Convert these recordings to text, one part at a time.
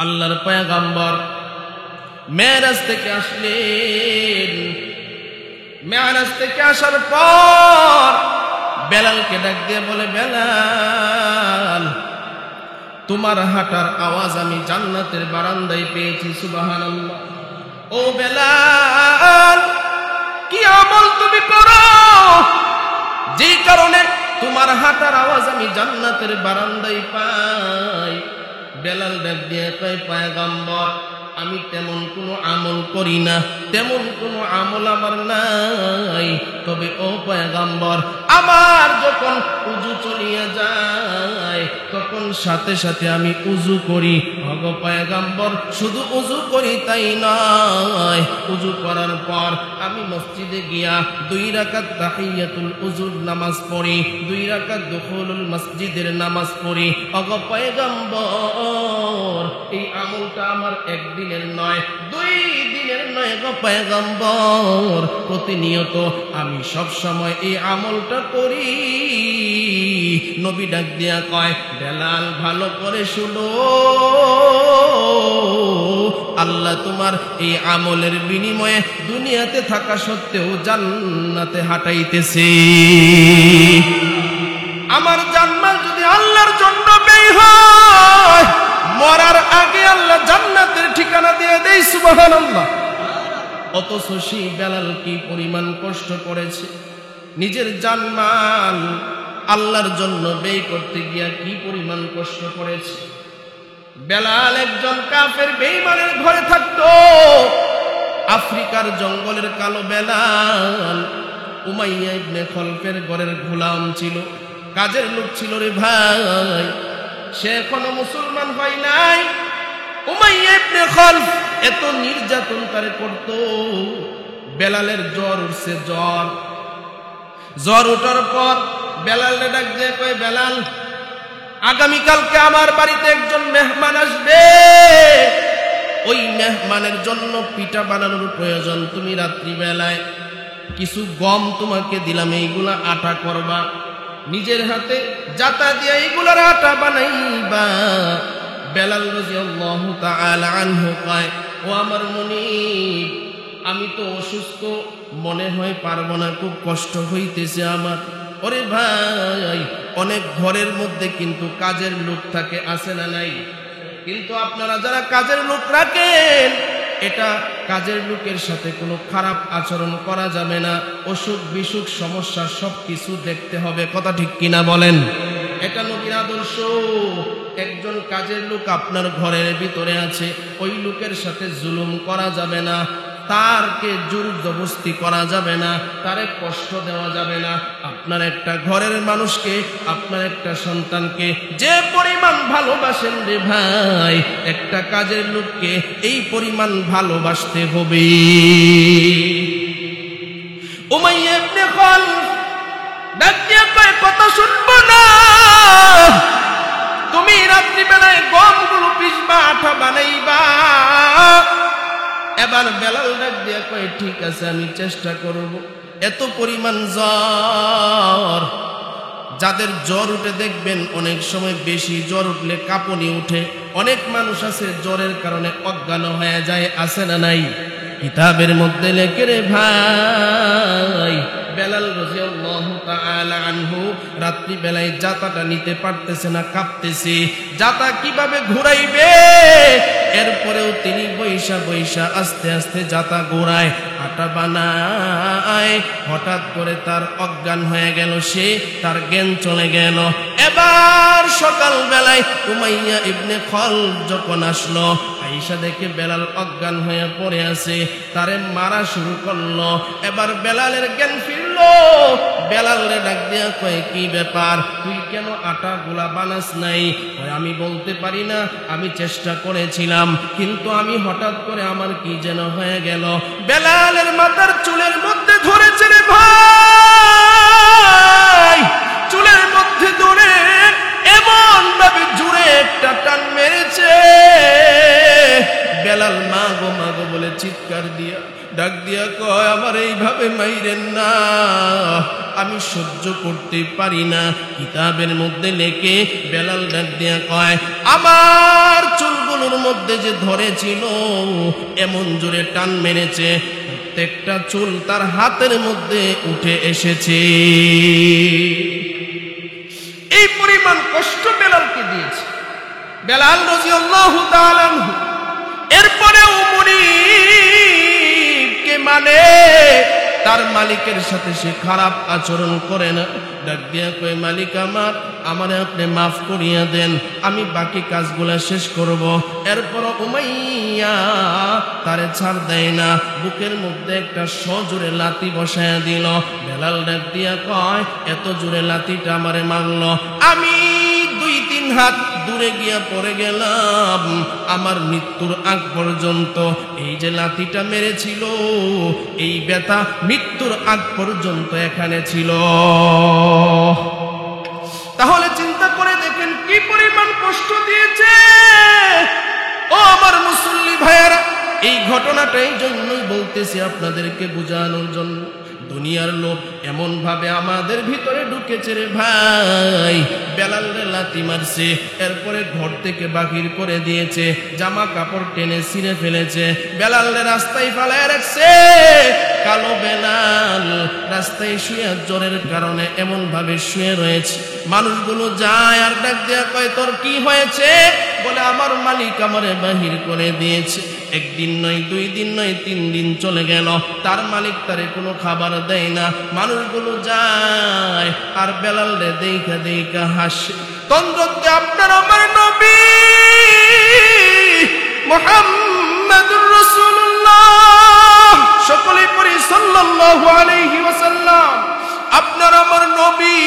আল্লাহর পয়গম্বর মেরাজ থেকে আসলেন। মেরাজ থেকে আসার পর বেলালকে ডাক দিয়ে বলে, বেলাল, তোমার হাঁটার আওয়াজ আমি জান্নাতের বারান্দায় পেয়েছি। সুবহানাল্লাহ। ও বেলাল, কি আমল তুমি করো যে কারণে তোমার হাঁটার আওয়াজ আমি জান্নাতের বারান্দায় পাই? বেলাল ডাক দিয়ে কয়, পয়গম্বর, আমি তেমন কোনো আমল করি না, তেমন কোনো আমল আমার নাই। তবে ও পয়গম্বর, আমার যখন উযু চলিয়ে যায় তখন সাথে সাথে আমি উযু করি। ওগো পয়গম্বর, শুধু উযু করি তাই নয়, উযু করার পর আমি মসজিদে গিয়া 2 রাকাত তাহিয়াতুল উযুর নামাজ পড়ি, 2 রাকাত দুখুলুল মসজিদের নামাজ পড়ি। ওগো পয়গম্বর, এই আমলটা আমার একদিনের নয়, 2 দিনের নয় গো পয়গম্বর, প্রতিনিয়ত আমি সব সময় এই আমলটা করি। নবী ডাক দিয়া কয়, বেলাল, ভালো করে শুনো, আল্লাহ তোমার এই আমলের বিনিময়ে দুনিয়াতে থাকা সত্ত্বেও জান্নাতে হাঁটাইতেছে। আমার জান্নাত যদি আল্লাহর জন্য ব্যয় হয়, মরার আগে আল্লাহ জান্নাতের ঠিকানা দিয়ে দেয়। সুবহানাল্লাহ। অথচ সেই বেলাল কি পরিমাণ কষ্ট করেছে, নিজের জানমাল আল্লাহর জন্য ব্যয় করতে গিয়া কি পরিমাণ কষ্ট করেছে। বেলাল একজন কাফের বেঈমানের ঘরে থাকতো। আফ্রিকার জঙ্গলের কালো বেলাল উমাইয়া ইবনে খলফের ঘরের গোলাম ছিল, কাজের লোক ছিল রে ভাই। সে এখনো মুসলমান হয় নাই। উমাইয়া ইবনে খলফ এত নির্যাতন তারে করত। বেলালের জ্বর উঠছে, জ্বর ওঠার পর বেলালে ডাক দিয়ে কয়, বেলাল, আগামীকালকে আমার বাড়িতে একজন মেহমান আসবে, ওই মেহমানের জন্য পিঠা বানানোর প্রয়োজন। তুমি রাত্রিবেলায় কিছু গম তোমাকে দিলাম, এইগুলা আটা করবা, নিজের হাতে জাতা দিয়ে এইগুলার আটা বানাইবা। বেলাল রাদিয়াল্লাহু তাআলা আনহু কয়, ও আমার মুনিব, আমি তো অসুস্থ, মনে হয় পারবো না, খুব কষ্ট হইতেছে আমার। ওরে ভাই, অনেক ঘরের মধ্যে কিন্তু কাজের লোক থাকে, আছে না নাই? কিন্তু আপনারা যারা কাজের লোক রাখেন, এটা কাজের লোকের সাথে কোনো খারাপ আচরণ করা যাবে না। অসুখ বিসুখ সমস্যা সবকিছু দেখতে হবে। কথা ঠিক কিনা বলেন? এটা নবীর আদর্শ। একজন কাজের লোক আপনার ঘরের ভিতরে আছে, ওই লোকের সাথে জুলুম করা যাবে না, তারকে জোর জবরদস্তি করা যাবে না, তারে কষ্ট দেওয়া যাবে না। আপনার একটা ঘরের মানুষকে, আপনার একটা সন্তানকে যে পরিমাণ ভালোবাসেন রে ভাই, একটা কাজের লোককে এই পরিমাণ ভালোবাসতে হবে। উমাইয়া ইবনে খলফ ডাক দিয়ে কয়, কথা শুনবো না, তুমি রাত্রিবেলায় গমগুলো পিষবা, আটা বানাইবা। এবার বেলাল ডাক দিয়ে কয়, ঠিক আছে, আমি চেষ্টা করব। এত পরিমাণ জ্বর, যাদের জ্বর উঠে দেখবেন অনেক সময় বেশি জ্বর উঠলে কাঁপুনি উঠে, অনেক মানুষ আছে জ্বরের কারণে অজ্ঞান হয়ে যায়, আছে না নাই? কিতাবের মধ্যে লেখে রে ভাই, বেলাল রাদিয়াল্লাহু তাআলা আনহু রাত্রি বেলায় জাতাটা নিতে পারতেছে না, কাঁপতেছে। জাতা কিভাবে ঘুরাইবে? এরপরেও তিনি বৈশা আস্তে আস্তে জাতা ঘুরায়, আটা বানায়। হঠাৎ করে তার অজ্ঞান হয়ে গেল, সে তার জ্ঞান চলে গেল। এবার সকাল বেলায় উমাইয়া ইবনে খলফ যখন আসলো, আয়েশা দেখে বেলাল অজ্ঞান হয়ে পড়ে আছে, তারে মারা শুরু করলো। এবার বেলালের জ্ঞান ফিরলো। বেলালে ডাক দিয়া কয়, কি ব্যাপার, তুই কেন আটা গুলা বানাস নাই? আমি বলতে পারি না, আমি চেষ্টা করেছিলাম, কিন্তু আমি হঠাৎ করে আমার কি যেন হয়ে গেল। বেলালের মাথার চুলের মধ্যে ধরেছে রে ভাই, চুলের মধ্যে ধরে এমন ভাবে জুড়ে একটা টান মেরেছে। বেলাল মাগো মাগো বলে চিৎকার দিয়া ডাক দিয়া কয়, আমার এইভাবে মাইরেন না, আমি সহ্য করতে পারি না। কিতাবের মধ্যে লেখে বেলাল ডাক দিয়া কয়, আমার চুলগুলোর মধ্যে যে ধরেছিল এমন জোরে টান মেরেছে প্রত্যেকটা চুল তার হাতের মধ্যে উঠে এসেছে। এই পরিমাণ কষ্ট বেলালকে দিয়েছে। বেলাল রাদিয়াল্লাহু তাআলা আনহু এরপরেও মুনিবকে মানে, তার মালিকের সাথে সে খারাপ আচরণ করে না। ডাক দিয়া কই, মালিক আমারে আপনি মাফ করিয়া দেন, আমি বাকি কাজগুলা শেষ করব। এরপর উমাইয়া তারে ছাড় দেয় না, বুকের মধ্যে একটা সজোরে লাথি বসায়া দিল। বেলাল ডাক দিয়া কয়, এত জোরে লাথিটা আমারে মারলো, আমি 2-3 হাত দূরে গিয়া পড়ে গেলাম। আমার মৃত্যুর আগ পর্যন্ত এই যে লাথিটা মেরেছিল, এই ব্যথা মৃত্যুর আগ পর্যন্ত এখানে ছিল। তাহলে চিন্তা করে দেখেন কি পরিমাণ কষ্ট দিয়েছে। ও আমার মুসল্লি ভাইয়েরা, এই ঘটনাটা এই জন্যই বলতেছি আপনাদেরকে বোঝানোর জন্য। দুনিয়ার লোক এমন ভাবে আমাদের ভিতরে ঢুকেছে রে ভাই, বেলালরে লাথি মারছে, এরপরে ঘর থেকে বাহির করে দিয়েছে, জামা কাপড় টেনে ছিঁড়ে ফেলেছে, বেলালরে রাস্তায় ফেলায় রাখছে। কালো বেলাল রাস্তায় শুয়ে জ্বরের কারণে এমন ভাবে শুয়ে রয়েছে। মানুষগুলো যায় আর ডাক দেয়া কয়, তোর কি হয়েছে? বলে, আমার মালিক আমারে বাহির করে দিয়েছে। 1 দিন নয়, 2 দিন নয়, 3 দিন চলে গেল, তার মালিক তারে কোনো খাবার দেয় না। মানুষগুলো যায় আর বেলাল রে দেখা দেখা হাসে। তন্দ্রতে আপনার আমার নবী মুহাম্মাদুর রাসূলুল্লাহ, সকলে পড়ি সাল্লাল্লাহু আলাইহি ওয়াসাল্লাম। আপনার আমার নবী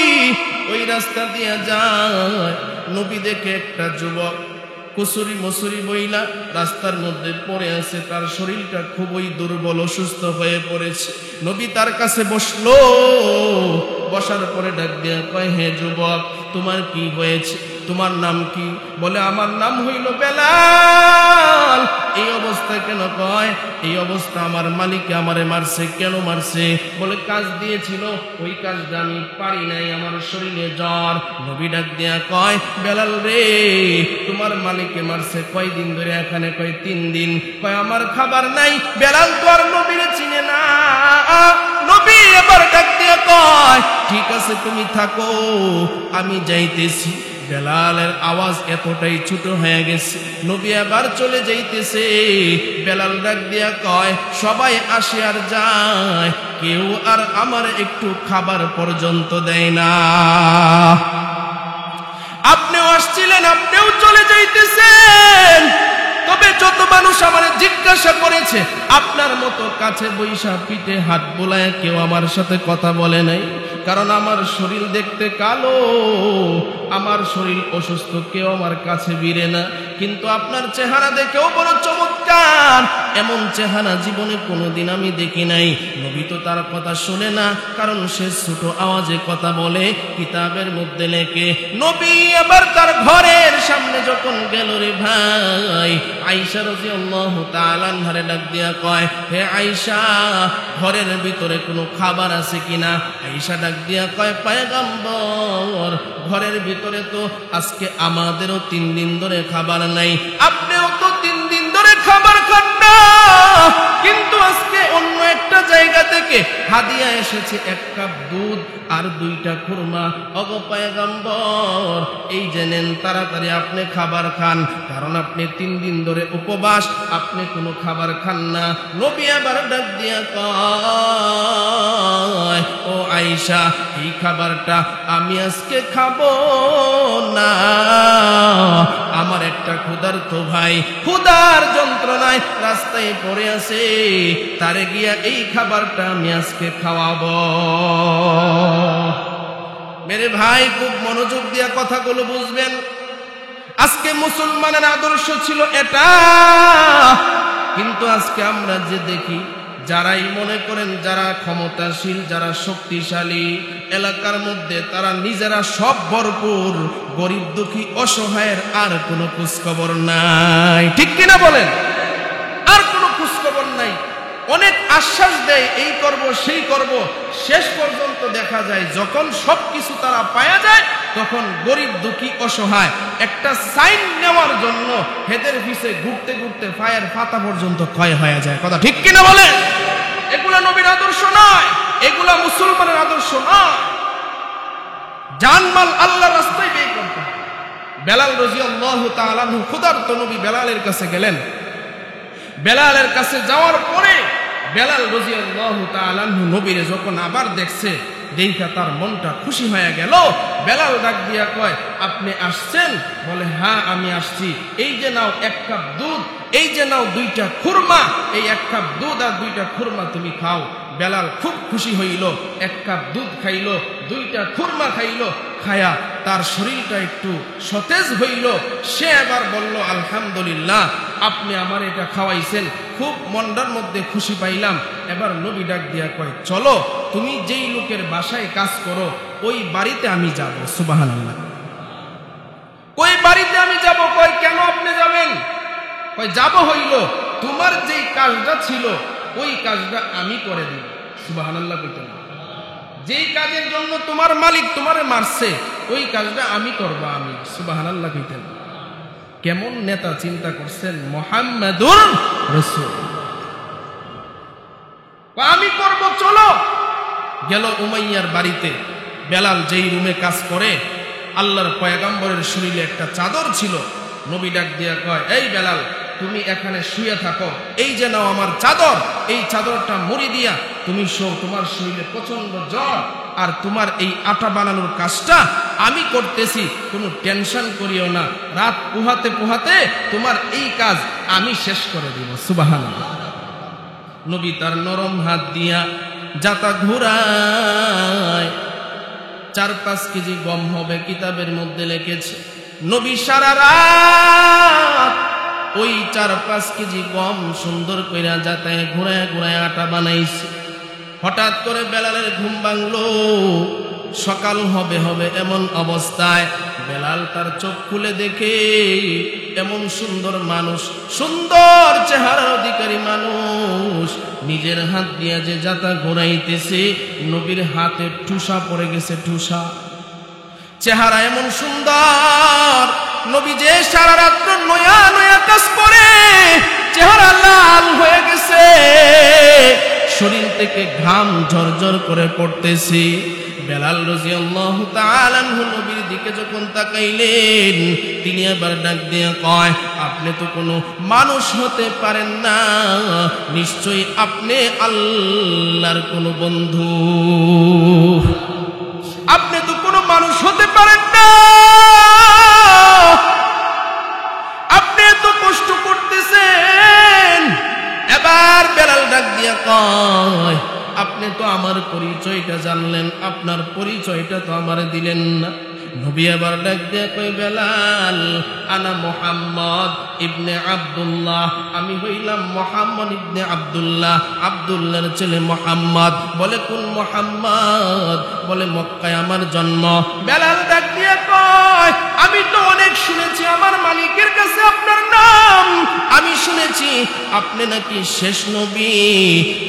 ওই রাস্তা দিয়ে যায়, নবী দেখে একটা যুবক কুসুরি মসুরি বইলা রাস্তার মধ্যে পড়ে আছে, তার শরীরটা খুবই দুর্বল, অসুস্থ হয়ে পড়েছে। নবী তার কাছে বসলো, বসার পরে ডাক দিয়া কয়, হে যুবক, তোমার কি হয়েছে? তোমার নাম কি? বলে, আমার নাম হইল বেলাল। এই অবস্থা কেন? কয়, এই অবস্থা আমার মালিকে আমারে মারছে। কেন মারছে? বলে, কাজ দিয়েছিল, ওই কাজটা আমি পারি নাই, আমার শরীরে জ্বর। নবী ডাক দিয়া কয়, বেলাল রে, তোমার মালিকে মারছে কয়দিন ধরে? এখানে কয় 3 দিন। কয়, আমার খাবার নাই। বেলাল তো আর নবীরে চিনে না। নবী এবার ডাক দিয়া কয়, ঠিক আছে তুমি থাকো, আমি যাইতেছি। বেলালের আওয়াজ এতটাই ছোট হয়ে গেছে, নবী আবার চলে যাইতেছে। বেলাল ডাক দিয়া কয়, সবাই আসে আর যায়, কেউ আর আমার একটু খাবার পর্যন্ত দেয় না। আপনিও আসছিলেন, আপনিও চলে যাইতেছেন, তবে যত মানুষ আমার জিজ্ঞাসা করেছে, আপনার মতো কাছে বৈশা পিঠে হাত বোলায় কেউ আমার সাথে কথা বলে নাই। কারণ আমার শরীর দেখতে কালো, আমার শরীর অসুস্থ, কেউ আমার কাছে ভিড়ে না। কিন্তু আপনার চেহারা দেখেও বড় চমৎকার, এমন চেহারা জীবনে কোনোদিন আমি দেখি নাই। নবী তো তার কথা শুনে না, কারণ সে ছোট আওয়াজে কথা বলে, কিতাবের মধ্যে লেখে। নবী আবার তার ঘরের সামনে যখন গেল রে ভাই, আয়েশা রাদিয়াল্লাহু তাআলা আনহারে ডাক দিয়া কয়, হে আয়েশা, ঘরের ভিতরে কোনো খাবার আছে কিনা? আয়েশা ডাক দিয়া কয়, পয়গম্বর, ঘরের ভিতরে তো আজকে আমাদেরও 3 দিন ধরে খাবার নাই, আপনিও তো 3 দিন ধরে খাবার খান না, কিন্তু আজকে অন্য একটা জায়গা থেকে হাদিয়া এসেছে, 1 কাপ দুধ আর 2টা খুরমা। ওগো পয়গম্বর, এই যে নেন, তাড়াতাড়ি আপনি খাবার খান, কারণ আপনি 3 দিন ধরে উপবাস, আপনি কোনো খাবার খান না। নবী আবার ডাক দিয়া কয়, ও আয়েশা, এই খাবারটা আমি আজকে খাবো না, আমার একটা ক্ষুধার্ত ভাই ক্ষুধার যন্ত্রণায় রাস্তায় পড়ে আছে, তারে গিয়া এই খাবারটা আমি আজকে খাওয়াবো। মেরে ভাই, খুব মনোযোগ দিয়া কথাগুলো বুঝবেন। আজকে মুসলমানের আদর্শ ছিল এটা, কিন্তু আজকে আমরা যে দেখি, যারাই মনে করেন যারা ক্ষমতাশীল, যারা শক্তিশালী এলাকার মধ্যে, তারা নিজেরা সব ভরপুর, গরিব দুঃখী অসহায়ের আর কোনো খোঁজখবর নাই। ঠিক কিনা বলেন? আর কোনো খোঁজখবর নাই। অনেক আশ্বাস দেয়, এই করব সেই করব, শেষ পর্যন্ত দেখা যায় যখন সবকিছু তারা পাওয়া যায়, তখন গরিব দুঃখী অসহায় একটা সাইন নেওয়ার জন্য হেদের পিছে ঘুরতে ঘুরতে পায়ের পাতা পর্যন্ত ক্ষয় হয়ে যায়। কথা ঠিক কিনা বলে? এগুলা নবীর আদর্শ নয়, এগুলা মুসলমানের আদর্শ নয়। জানমাল আল্লাহর রাস্তায় ব্যয় করতে হবে। বেলাল রাদিয়াল্লাহু তাআলা আনহু ক্ষুধার্ত নবী বেলালের কাছে গেলেন। বেলালের কাছে যাওয়ার পরে বেলাল রাদিয়াল্লাহু তাআলা আনহু নবীরে যখন আবার দেখছে, দেখা তার মনটা খুশি হয়ে গেল। বেলাল ডাক দিয়া কয়, আপনি আসছেন? বলে, হ্যাঁ আমি আসছি। এই যে নাও 1 কাপ দুধ, এই যে নাও 2টা খুরমা, এই 1 কাপ দুধ আর 2টা খুরমা তুমি খাও। বেলাল খুব খুশি হইল, 1 কাপ দুধ খাইল, 2টা খুরমা খাইল। খায়া তার শরীরটা একটু সতেজ হইল। সে এবার বলল, আলহামদুলিল্লাহ, আপনি আমার এটা খাওয়াইছেন, খুব মনটার মধ্যে খুশি পাইলাম। এবার নবী ডাক দিয়া কয়, চলো তুমি যেই লোকের বাসায় কাজ করো ওই বাড়িতে আমি যাব। সুবহানাল্লাহ। ওই বাড়িতে আমি যাব। কয়, কেন আপনি যাবেন? কয়, যাব হইল তোমার যেই কাজটা ছিল ওই কাজটা আমি করে দিব। সুবহানাল্লাহ কইতেন। যেই কাজের জন্য তোমার মালিক তোমারে মারছে ওই কাজটা আমি করব। আমি সুবহানাল্লাহ কইতেন। কেমন নেতা চিন্তা করছেন? মুহাম্মাদুর রাসূল। আমি করব, চলো। গেল উমাইয়ার বাড়িতে। বেলাল যেই রুমে কাজ করে, আল্লাহর পয়গম্বরের শরীরে একটা চাদর ছিল। নবী ডাক দিয়া কয়, এই বেলাল, তুমি এখানে শুয়ে থাকো, এই যে নাও আমার চাদর, এই চাদরটা মুড়ি দিয়া তুমি শো। তোমার শরীরে প্রচন্ড জ্বর, আর তোমার এই আটা বানানোর কাজটা আমি করতেছি, কোনো টেনশন করিও না। রাত পোহাতে পোহাতে তোমার এই কাজ আমি শেষ করে দিব। সুবহানাল্লাহ। নবী তার নরম হাত দিয়া জাতা ঘুরায়। 4-5 কেজি গম হবে, কিতাবের মধ্যে লিখেছে। নবী সারা রাত ওই 4-5 কেজি গম সুন্দর কইরা জাতায় ঘুরায় ঘুরায় আটা বানাইছে। হঠাৎ করে বেলালের ঘুম ভাঙলো। সকাল হবে হবে এমন অবস্থায় বেলাল তার চোখ খুলে দেখে এমন সুন্দর মানুষ, সুন্দর চেহারার অধিকারী মানুষ নিজের হাত দিয়া যে জাতা ঘোরাইতেছে, নবীর হাতে ঠুসা পড়ে গেছে। ঠুসা চেহারা এমন সুন্দর, নবী যে সারা রাত্র নয়া নয়া কাজ করে চেহারা লাল হয়ে গেছে, শরীর থেকে ঘাম ঝরঝর করে পড়তেছে। বেলাল রাদিয়াল্লাহু তাআলা আনহু নবীর দিকে যখন তাকাইলেন, তিনি আবার ডাক দিয়ে কয়, আপনি তো কোনো মানুষ হতে পারেন না, নিশ্চয়ই আপনি আল্লাহর কোনো বন্ধু। আপনি তো কোনো মানুষ হতে পারেন না, আপনি তো কষ্ট করতেছেন। এবার বেলাল ডাক দিয়া কয়, আপনি তো আমার পরিচয়টা জানলেন, আপনার পরিচয়টা তো আমার দিলেন না। নবী আবার ডাক দিয়া কয়, বেলাল, আনা মুহাম্মদ ইবনে আব্দুল্লাহ, আমি হইলাম মুহাম্মদ ইবনে আব্দুল্লাহ, আব্দুল্লাহর ছেলে মুহাম্মদ। বলে, কোন মুহাম্মদ? বলে, মক্কায় আমার জন্ম। বেলাল ডাক দিয়া কয়, আমি তো অনেক শুনেছি আমার মালিকের কাছে আপনার নাম, আমি শুনেছি আপনি নাকি শেষ নবী,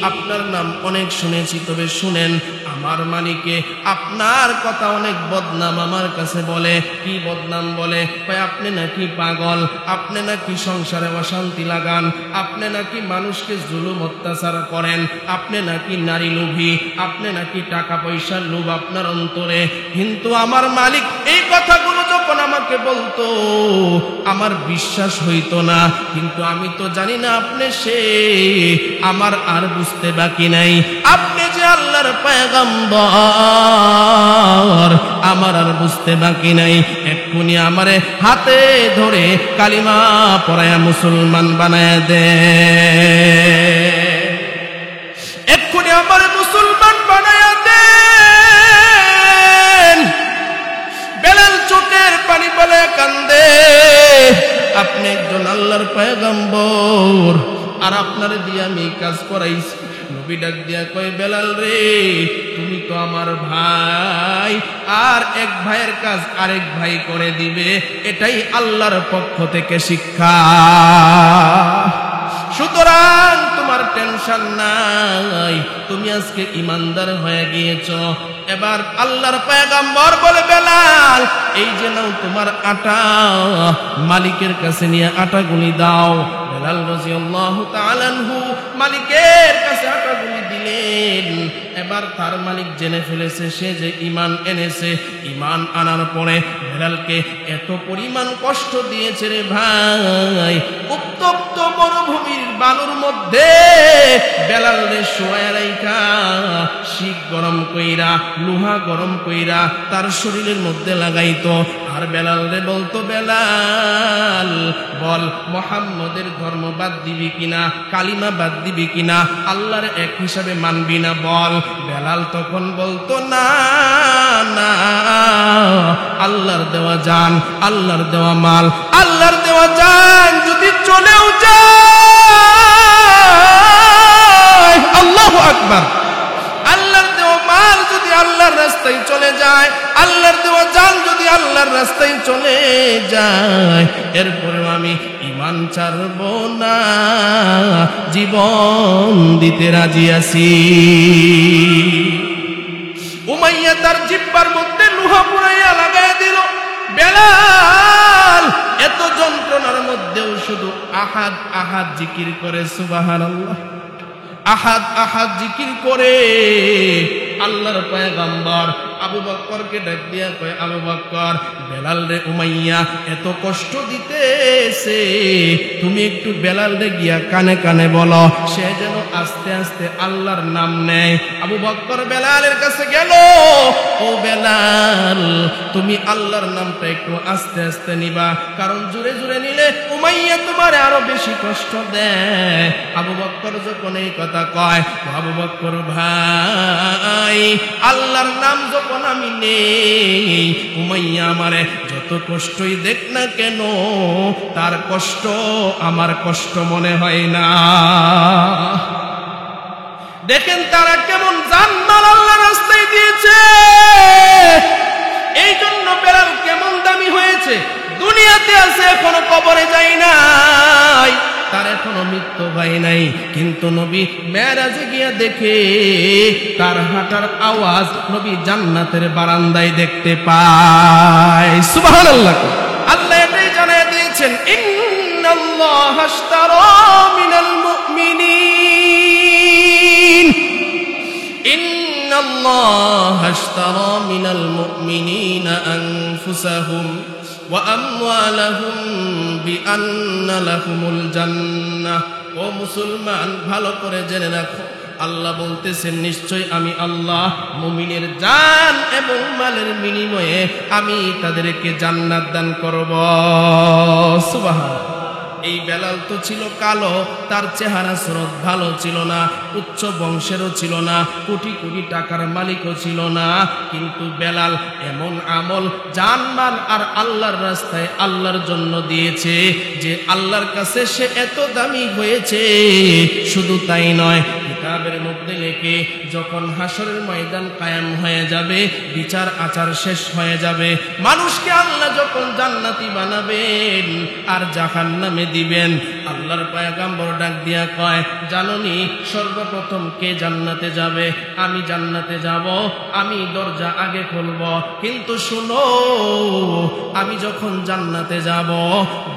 আপনার নাম অনেক শুনেছি। তবে শুনেন, আমার মালিকে আপনার কথা অনেক বদনাম আমার কাছে বলে। কি বদনাম বলে? আপনি নাকি পাগল, আপনি নাকি সংসারে অশান্তি লাগান, আপনি নাকি মানুষকে জুলুম অত্যাচার করেন, আপনি নাকি নারী লোভী, আপনি নাকি টাকা পয়সার লোভ আপনার অন্তরে। কিন্তু আমার মালিক এই কথাগুলো যখন আমাকে বলতো আমার বিশ্বাস হইতো না, কিন্তু আমি তো জানি না আপনি সে, আমার আর বুঝতে বাকি নাই আপনি যে আল্লাহর পয়গম্বর, আমার আর বুঝতে বাকি নাই। এক্ষুনি আমারে হাতে ধরে কালিমা পড়ায়া মুসলমান বানায় দে, এক্ষুনি আমারে মুসলমান বানায়া দে। বেলাল চোখের পানি বলে কান্দে, আপনি একজন আল্লাহর পয়গম্বর, আর আপনারে দিয়ে আমি কাজ করাইছি। নবী ডাক দিয়া কয়, বেলাল রে, তুমি তো আমার ভাই, আর এক ভাইয়ের কাজ আরেক ভাই করে দিবে, এটাই আল্লাহর পক্ষ থেকে শিক্ষা। সুতরাং তোমার তোমার টেনশন নাই, তুমি আজকে ইমানদার হয়ে গিয়েছো। এবার আল্লাহর পয়গম্বর বলে, বেলাল এই যে নাও তোমার আটা, মালিকের কাছে নিয়ে আটাগুলি দাও। বেলাল রাদিয়াল্লাহু তাআলা আনহু মালিকের কাছে আটাগুলি দিলেন। এবার তার মালিক জেনে ফেলেছে সে যে ঈমান এনেছে। ঈমান আনার পরে বেলালকে এত পরিমাণ কষ্ট দিয়েছে রে ভাই, উত্তপ্ত মরুভূমির বালুর মধ্যে বেলালরে শোয়া রাইখা শিক গরম কইরা, লোহা গরম কইরা তার শরীরের মধ্যে লাগাইতো। আর বেলালরে বলতো, বেলাল বল মুহাম্মদের ধর্ম বাদ দিবি কিনা, কালিমা বাদ দিবি কিনা, আল্লাহর এক হিসাবে মানবি না বল। বেলাল তখন বলতো, না না, আল্লাহর দেওয়া জান, আল্লাহর দেওয়া মাল, আল্লাহর দেওয়া জান যদি চলেও যায়, আল্লাহু আকবার, আল্লাহর দেওয়া মাল যদি আল্লাহর রাস্তায় চলে যায়, আল্লাহর দেওয়া জান যদি আল্লাহর রাস্তায় চলে যায়, এরপরেও আমি ঈমান ছাড়ব না, জীবন দিতে রাজি আছি। উমাইয়া তার জিহ্বার মধ্যে লোহা পুরাইয়া লাগাইয়া দিল। বেলাল এত যন্ত্রণার মধ্যেও শুধু আহাদ আহাদ জিকির করে, সুবহানাল্লাহ, আহাদ আহাদ জিকির করে। আল্লাহর পয়গম্বর আবু বকরকে ডাক দিয়া কয়, আবু বকর, বেলাল রে উমাইয়া এত কষ্ট দিতেছে, তুমি একটু বেলাল রে গিয়া কানে কানে বলো, সে যেন আস্তে আস্তে আল্লাহর নাম নেয়। আবু বকর বেলালের কাছে গেল, ও বেলাল তুমি আল্লাহর নামটা একটু আস্তে আস্তে নিবা, কারণ জোরে জোরে নিলে উমাইয়া তোমারে আরো বেশি কষ্ট দেয়। আবু বকর যখন এই কথা কয়, আবু বকর ভাই, আল্লাহর নাম যখন আমি নেই, উমাইয়া আমারে যত কষ্টই দেখ না কেন, তার কষ্ট আমার কষ্ট মনে হয় না। দেখেন তারা কেমন জানমাল আল্লাহর রাস্তায় দিয়েছে, এই জন্য বেলাল কেমন দামি হয়েছে। দুনিয়াতে আছে, এখনো কবরে যাই নাই, তার এখনো মৃত্যু হয় নাই, কিন্তু নবী মেরাজে গিয়া দেখে তার হাঁটার আওয়াজ নবী জান্নাতের বারান্দায় দেখতে পায়। সুবহানাল্লাহ, আল্লাহ এটাই জানায় দিয়েছেন, ইন্নাল্লাহা আশতারা মিনাল মুমিনিন, ইন্নাল্লাহা আশতারা মিনাল মুমিনিনা আনফুসাহুম ওয়া আমওয়ালাহুম বিআন্না লাহুমুল জান্নাহ। ও মুসলমান, ভালো করে জেনে রাখো, আল্লাহ বলতেছেন, নিশ্চয় আমি আল্লাহ মুমিনের জান এবং মালের বিনিময়ে আমি তাদেরকে জান্নাত দান করব। সুবহানাল্লাহ। এই বেলাল তো ছিল কালো, তার চেহারা সুরত ভালো ছিল না, উচ্চ বংশেরও ছিল না, কোটি কোটি টাকার মালিকও ছিল না, কিন্তু বেলাল এমন আমল জানমাল আর আল্লাহর রাস্তায় আল্লাহর জন্য দিয়েছে যে আল্লাহর কাছে সে এত দামি হয়েছে। শুধু তাই নয়, কিতাবের মধ্যে লেখে যখন হাসরের ময়দান কায়েম হয়ে যাবে, বিচার আচার শেষ হয়ে যাবে, মানুষকে আল্লাহ যখন জান্নাতি বানাবেন আর জাহান্নামে দিবেন, আল্লাহর পয়গম্বর ডাক দিয়া কয়, জানোনি সর্বপ্রথম কে জান্নাতে যাবে? আমি জান্নাতে যাব, আমি দরজা আগে খুলব, কিন্তু শুনো, আমি যখন জান্নাতে যাব,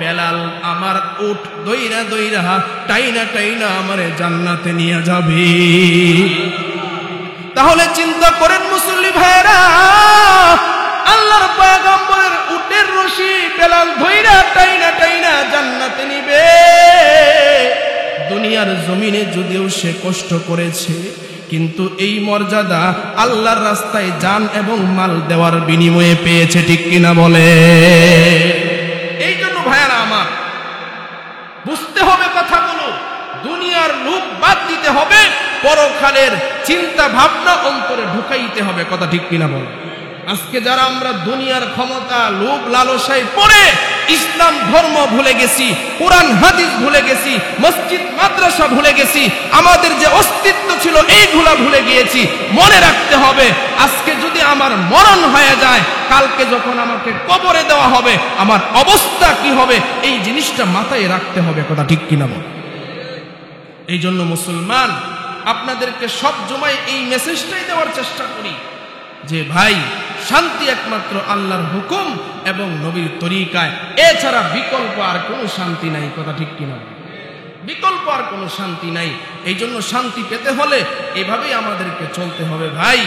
বেলাল আমার উট দইরা দইরা টাইনা টাইনা আমারে জান্নাতে নিয়ে যাবে। তাহলে চিন্তা করেন মুসল্লি ভাইরা, আল্লাহর পয়গম্বরের উটের রশি বেলাল ধইরা টাইনা টাইনা জান্নাতে নিবে। দুনিয়ার জমিনে যদিও সে কষ্ট করেছে, কিন্তু এই মর্যাদা আল্লাহর রাস্তায় জান এবং মাল দেওয়ার বিনিময়ে পেয়েছে, ঠিক কিনা বলে? এই জন্য ভাইয়ারা আমার বুঝতে হবে কথাগুলো, দুনিয়ার লোভ বাদ দিতে হবে, পরকালের চিন্তা ভাবনা অন্তরে ঢুকাইতে হবে, কথা ঠিক কিনা বলে? আজকে যারা আমরা দুনিয়ার ক্ষমতা লোভ লালসায় পড়ে ইসলাম ধর্ম ভুলে গেছি, কোরআন হাদিস ভুলে গেছি, মসজিদ মাদ্রাসা ভুলে গেছি, আমাদের যে অস্তিত্ব ছিল এইগুলা ভুলে গিয়েছি। মনে রাখতে হবে, আজকে যদি আমার মরণ হয়ে যায়, কালকে যখন আমাকে কবরে দেওয়া হবে আমার অবস্থা কি হবে, এই জিনিসটা মাথায় রাখতে হবে, কথা ঠিক কিনা বল? এই জন্য মুসলমান, আপনাদেরকে সব সময় এই মেসেজটাই দেওয়ার চেষ্টা করি যে ভাই, শান্তি একমাত্র আল্লাহর হুকুম এবং নবীর তরিকায়, এছাড়া বিকল্প আর কোনো শান্তি নাই। কথা ঠিক কিনা? বিকল্প আর কোনো শান্তি নাই। এই জন্য শান্তি পেতে হলে এভাবেই আমাদেরকে চলতে হবে ভাই।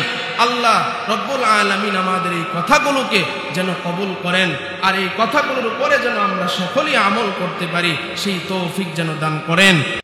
আল্লাহ রব্বুল আলামিন আমাদের এই কথাগুলোকে যেন কবুল করেন, আর এই কথাগুলোর উপরে যেন আমরা সকলেই আমল করতে পারি, সেই তৌফিক যেন দান করেন।